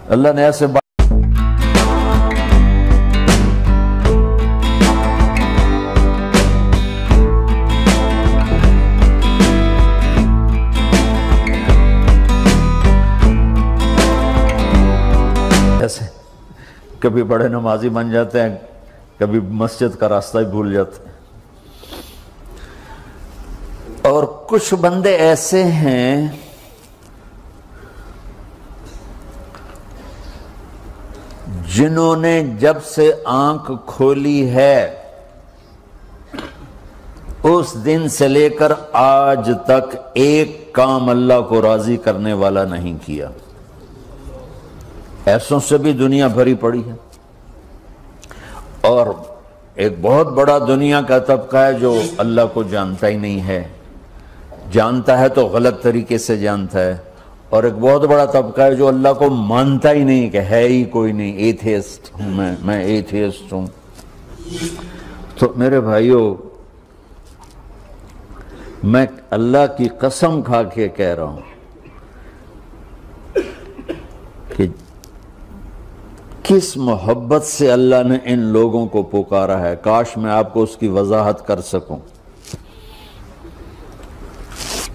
اللہ نے ایسے کبھی بڑے نمازی بن جاتے ہیں، کبھی مسجد کا راستہ ہی بھول جاتے ہیں۔ اور کچھ بندے ایسے ہیں جنہوں نے جب سے آنکھ کھولی ہے اس دن سے لے کر آج تک ایک کام اللہ کو راضی کرنے والا نہیں کیا۔ ایسوں سے بھی دنیا بھری پڑی ہے، اور ایک بہت بڑا دنیا کا طبقہ ہے جو اللہ کو جانتا ہی نہیں ہے، جانتا ہے تو غلط طریقے سے جانتا ہے، اور ایک بہت بڑا طبقہ ہے جو اللہ کو مانتا ہی نہیں کہ ہے ہی کوئی نہیں، ایتھیسٹ ہوں میں ایتھیسٹ ہوں۔ تو میرے بھائیوں، میں اللہ کی قسم کھا کے کہہ رہا ہوں کہ کس محبت سے اللہ نے ان لوگوں کو پکارا ہے، کاش میں آپ کو اس کی وضاحت کر سکوں۔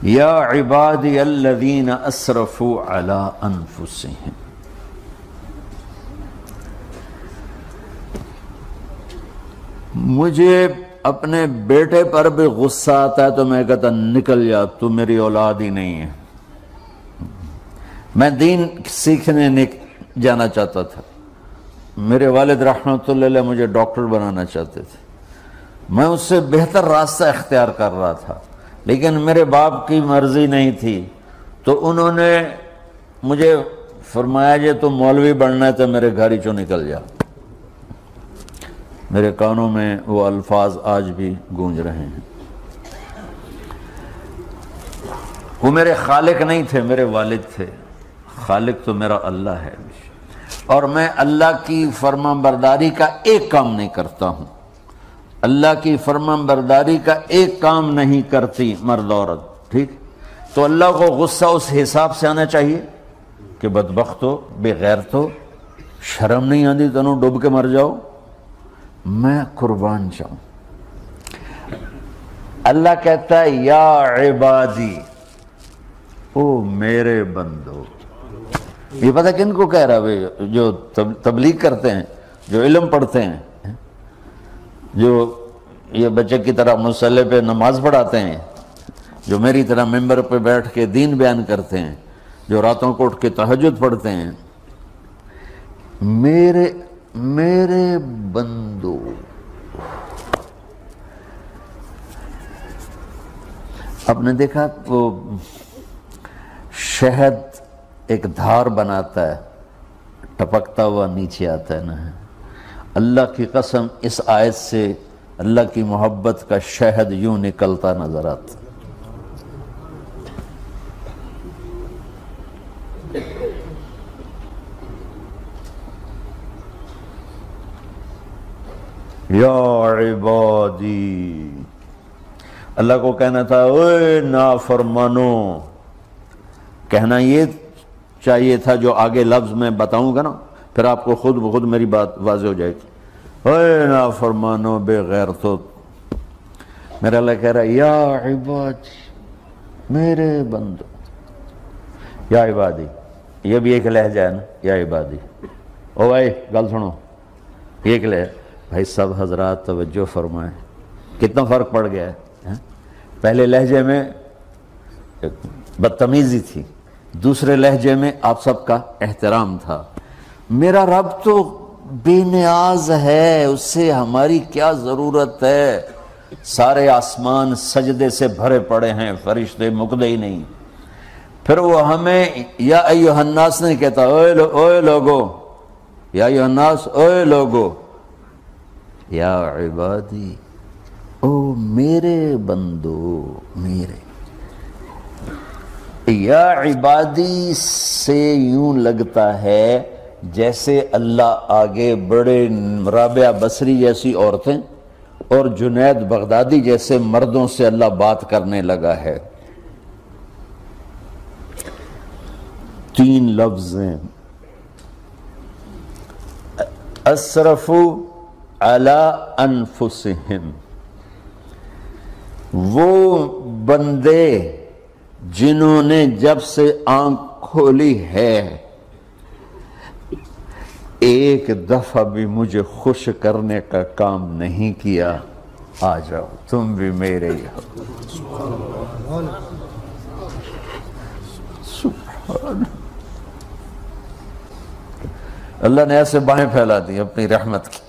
یا عبادی الذین اسرفوا علی انفسہم، مجھے اپنے بیٹے پر بھی غصہ آتا ہے تو میں کہتا نکل جا، تو میری اولاد ہی نہیں ہے۔ میں دین سیکھنے جانا چاہتا تھا، میرے والد رحمۃ اللہ علیہ مجھے ڈاکٹر بنانا چاہتے تھے، میں اس سے بہتر راستہ اختیار کر رہا تھا، لیکن میرے باپ کی مرضی نہیں تھی، تو انہوں نے مجھے فرمایا جی تو مولوی بننا ہے تو میرے گھر ہی چوں نکل جا۔ میرے کانوں میں وہ الفاظ آج بھی گونج رہے ہیں۔ وہ میرے خالق نہیں تھے، میرے والد تھے، خالق تو میرا اللہ ہے، اور میں اللہ کی فرمان برداری کا ایک کام نہیں کرتا ہوں، اللہ کی فرمان برداری کا ایک کام نہیں کرتی مرد عورت، ٹھیک؟ تو اللہ کو غصہ اس حساب سے آنا چاہیے کہ بدبخت ہو، بے غیرت ہو، شرم نہیں آتی تنوں ڈوب کے مر جاؤ۔ میں قربان جاؤں، اللہ کہتا ہے یا عبادی، او میرے بندو۔ یہ پتہ کن کو کہہ رہا ہے؟ جو تبلیغ کرتے ہیں، جو علم پڑھتے ہیں، جو یہ بچے کی طرح مصلی پہ نماز پڑھاتے ہیں، جو میری طرح ممبر پہ بیٹھ کے دین بیان کرتے ہیں، جو راتوں کو اٹھ کے تہجد پڑھتے ہیں۔ میرے بندو، آپ نے دیکھا وہ شہد ایک دھار بناتا ہے، ٹپکتا ہوا نیچے آتا ہے نا۔ اللہ کی قسم اس آیت سے اللہ کی محبت کا شہد یوں نکلتا نظر آتا۔ یا عبادی، اللہ کو کہنا تھا اوے نافرمانو، کہنا یہ چاہیے تھا جو آگے لفظ میں بتاؤں گا نا، پھر آپ کو خود بخود میری بات واضح ہو جائے گی۔ اوے نافرمانو، بے غیرتو، میرا اللہ کہہ رہا ہے یا عبادی، میرے بندو، یا عبادی، یہ بھی ایک لہجہ ہے نا، یا عبادی۔ او بھائی گل سنو، یہ ایک لہجہ، بھائی سب حضرات توجہ فرمائیں، کتنا فرق پڑ گیا ہے۔ پہلے لہجے میں بدتمیزی تھی، دوسرے لہجے میں آپ سب کا احترام تھا۔ میرا رب تو بے نیاز ہے، اس سے ہماری کیا ضرورت ہے؟ سارے آسمان سجدے سے بھرے پڑے ہیں، فرشتے مکدے ہی نہیں۔ پھر وہ ہمیں یا ایھا الناس نہیں کہتا، اوے لوگو، یا ایھا الناس، اوے لوگو، یا عبادی، او میرے بندو، میرے۔ یا عبادی سے یوں لگتا ہے جیسے اللہ آگے بڑے رابعہ بصری جیسی عورتیں اور جنید بغدادی جیسے مردوں سے اللہ بات کرنے لگا ہے۔ 3 لفظ ہیں، اسرفوا علی انفسہم، وہ بندے جنہوں نے جب سے آنکھ کھولی ہے ایک دفعہ بھی مجھے خوش کرنے کا کام نہیں کیا، آ جاؤ تم بھی میرے ہی ہو۔ سبحان اللہ نے ایسے باہیں پھیلا دی اپنی رحمت کی۔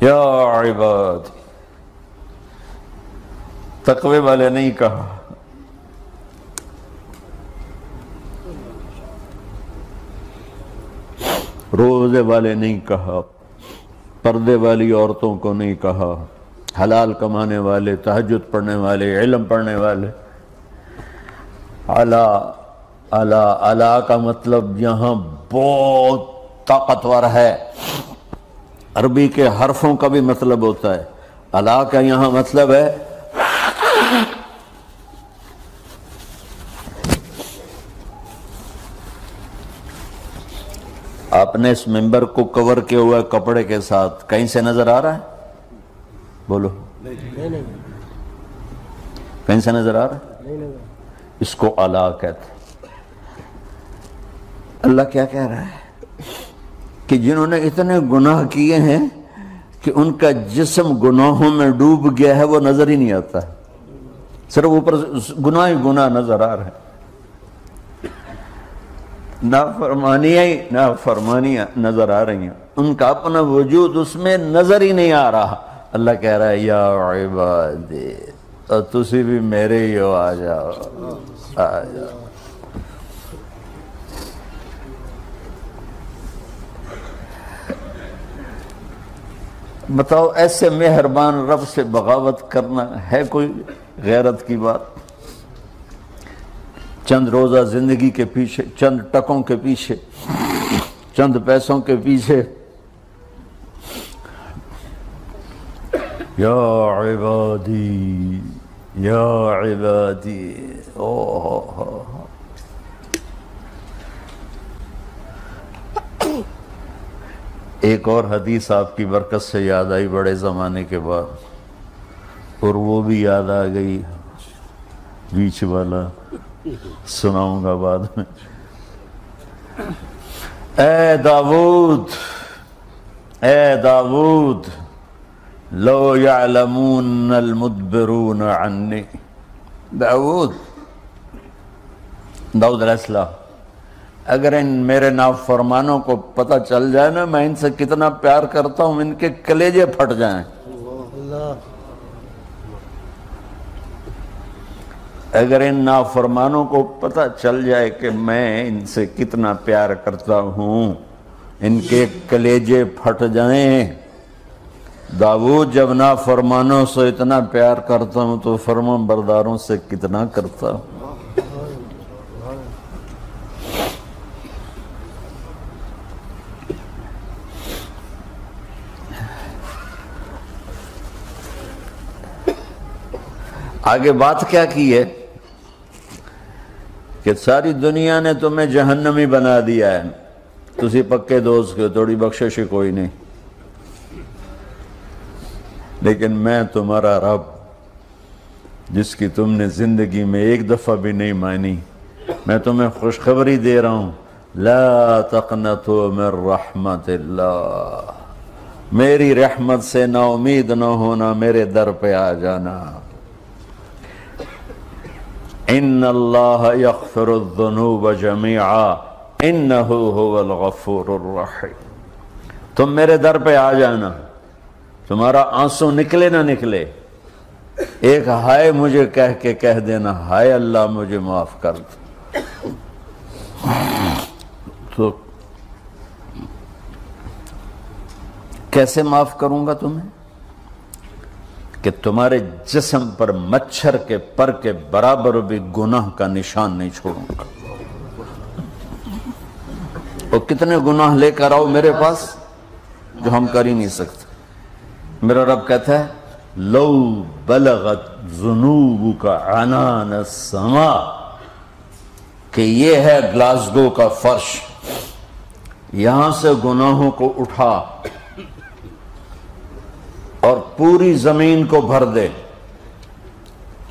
یا عباد، تقوی والے نہیں کہا، روزے والے نہیں کہا، پردے والی عورتوں کو نہیں کہا، حلال کمانے والے، تہجد پڑھنے والے، علم پڑھنے والے۔ اعلیٰ کا مطلب یہاں بہت طاقتور ہے، عربی کے حرفوں کا بھی مطلب ہوتا ہے۔ اعلیٰ کا یہاں مطلب ہے آپ نے اس ممبر کو کور کیا ہوا ہے کپڑے کے ساتھ، کہیں سے نظر آ رہا ہے؟ بولو، کہیں سے نظر آ رہا ہے؟ اس کو اعلیٰ کہتے ہیں۔ اللہ کیا کہہ رہا ہے کہ جنہوں نے اتنے گناہ کیے ہیں کہ ان کا جسم گناہوں میں ڈوب گیا ہے، وہ نظر ہی نہیں آتا ہے، صرف اوپر گناہ ہی گناہ نظر آ رہا ہے، نافرمانیاں نظر آ رہی ہیں، ان کا اپنا وجود اس میں نظر ہی نہیں آ رہا۔ اللہ کہہ رہا ہے یا عبادی، اور تسی بھی میرے ہی ہو، آ جاؤ آ جاؤ۔ بتاؤ ایسے مہربان رب سے بغاوت کرنا ہے کوئی غیرت کی بات؟ چند روزہ زندگی کے پیچھے، چند ٹکوں کے پیچھے، چند پیسوں کے پیچھے، یا عبادی یا عبادی، ایک اور حدیث آپ کی برکت سے یاد آئی بڑے زمانے کے بعد، اور وہ بھی یاد آ گئی، بیچ والا سناؤں گا بعد میں۔ اے داود لو یعلمون المدبرون عنی، داود علیہ السلام، اگر ان میرے نافرمانوں کو پتہ چل جائے نا میں ان سے کتنا پیار کرتا ہوں، ان کے کلیجے پھٹ جائیں۔ اگر ان نافرمانوں کو پتہ چل جائے کہ میں ان سے کتنا پیار کرتا ہوں، ان کے کلیجے پھٹ جائیں۔ داؤد جب نافرمانوں سے اتنا پیار کرتا ہوں تو فرما برداروں سے کتنا کرتا ہوں۔ آگے بات کیا کی ہے کہ ساری دنیا نے تمہیں جہنمی بنا دیا ہے، تسی پکے دوست کے تھوڑی بخشش کوئی نہیں، لیکن میں تمہارا رب جس کی تم نے زندگی میں ایک دفعہ بھی نہیں مانی، میں تمہیں خوشخبری دے رہا ہوں، لا تقنطوا من رحمت اللہ، میری رحمت سے نا امید نہ ہونا، میرے در پہ آ جانا۔ ان اللہ یغفر الذنوب جميعا انہ هو الغفور الرحیم، تم میرے در پہ آ جانا، تمہارا آنسو نکلے نہ نکلے، ایک ہائے مجھے کہہ کے کہہ دینا، ہائے اللہ مجھے معاف کر دو، تو کیسے معاف کروں گا تمہیں کہ تمہارے جسم پر مچھر کے پر کے برابر بھی گناہ کا نشان نہیں چھوڑوں گا۔ اور کتنے گناہ لے کر آؤ میرے پاس جو ہم کر ہی نہیں سکتے۔ میرا رب کہتا ہے لو بلغت ذنوبک عنان السماء، کہ یہ ہے گلاسگو کا فرش، یہاں سے گناہوں کو اٹھا اور پوری زمین کو بھر دے،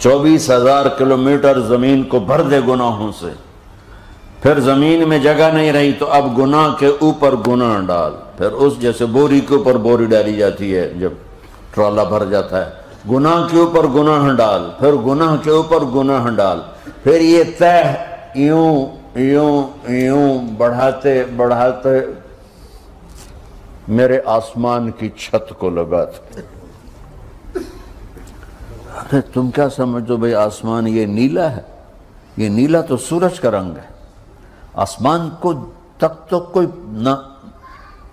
24,000 کلومیٹر زمین کو بھر دے گناہوں سے، پھر زمین میں جگہ نہیں رہی تو اب گناہ کے اوپر گناہ ڈال، پھر اس جیسے بوری کے اوپر بوری ڈالی جاتی ہے جب ٹرالا بھر جاتا ہے، گناہ کے اوپر گناہ ڈال، پھر گناہ کے اوپر گناہ ڈال، پھر یہ تہ یوں یوں یوں بڑھاتے بڑھاتے میرے آسمان کی چھت کو لگاتے۔ ارے تم کیا سمجھو بھئی آسمان یہ نیلا ہے؟ یہ نیلا تو سورج کا رنگ ہے۔ آسمان کو تک تو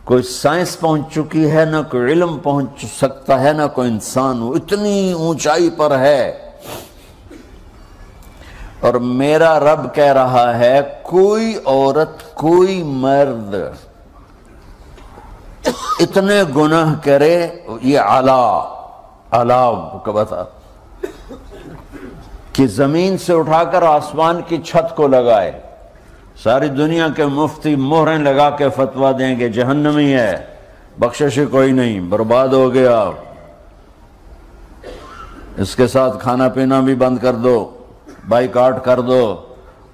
کوئی سائنس پہنچ چکی ہے، نہ کوئی علم پہنچ سکتا ہے، نہ کوئی انسان، وہ اتنی اونچائی پر ہے۔ اور میرا رب کہہ رہا ہے کوئی عورت کوئی مرد اتنے گناہ کرے، یہ علا بتا کہ زمین سے اٹھا کر آسمان کی چھت کو لگائے، ساری دنیا کے مفتی مہریں لگا کے فتویٰ دیں گے جہنمی ہے، بخشش کوئی نہیں، برباد ہو گیا، اس کے ساتھ کھانا پینا بھی بند کر دو، بائیکاٹ کر دو۔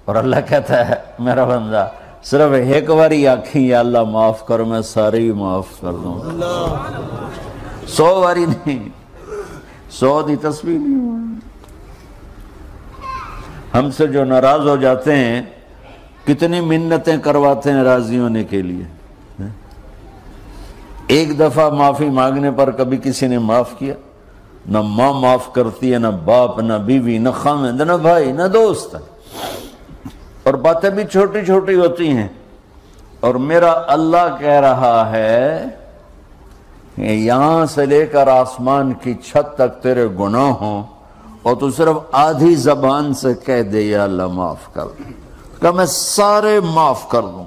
اور اللہ کہتا ہے میرا بندہ صرف ایک باری آکھیں یا اللہ معاف کر، میں سارے ہی معاف کر دوں، 100 باری نہیں، 100 دی تسبیح نہیں۔ ہم سے جو ناراض ہو جاتے ہیں کتنی منتیں کرواتے ہیں راضی ہونے کے لیے، ایک دفعہ معافی مانگنے پر کبھی کسی نے معاف کیا؟ نہ ماں معاف کرتی ہے، نہ باپ، نہ بیوی، نہ خامند، نہ بھائی، نہ دوست، اور باتیں بھی چھوٹی چھوٹی ہوتی ہیں۔ اور میرا اللہ کہہ رہا ہے کہ یہاں سے لے کر آسمان کی چھت تک تیرے گناہ ہوں اور تو صرف آدھی زبان سے کہہ دے یا اللہ معاف کر، کہ میں سارے معاف کر دوں۔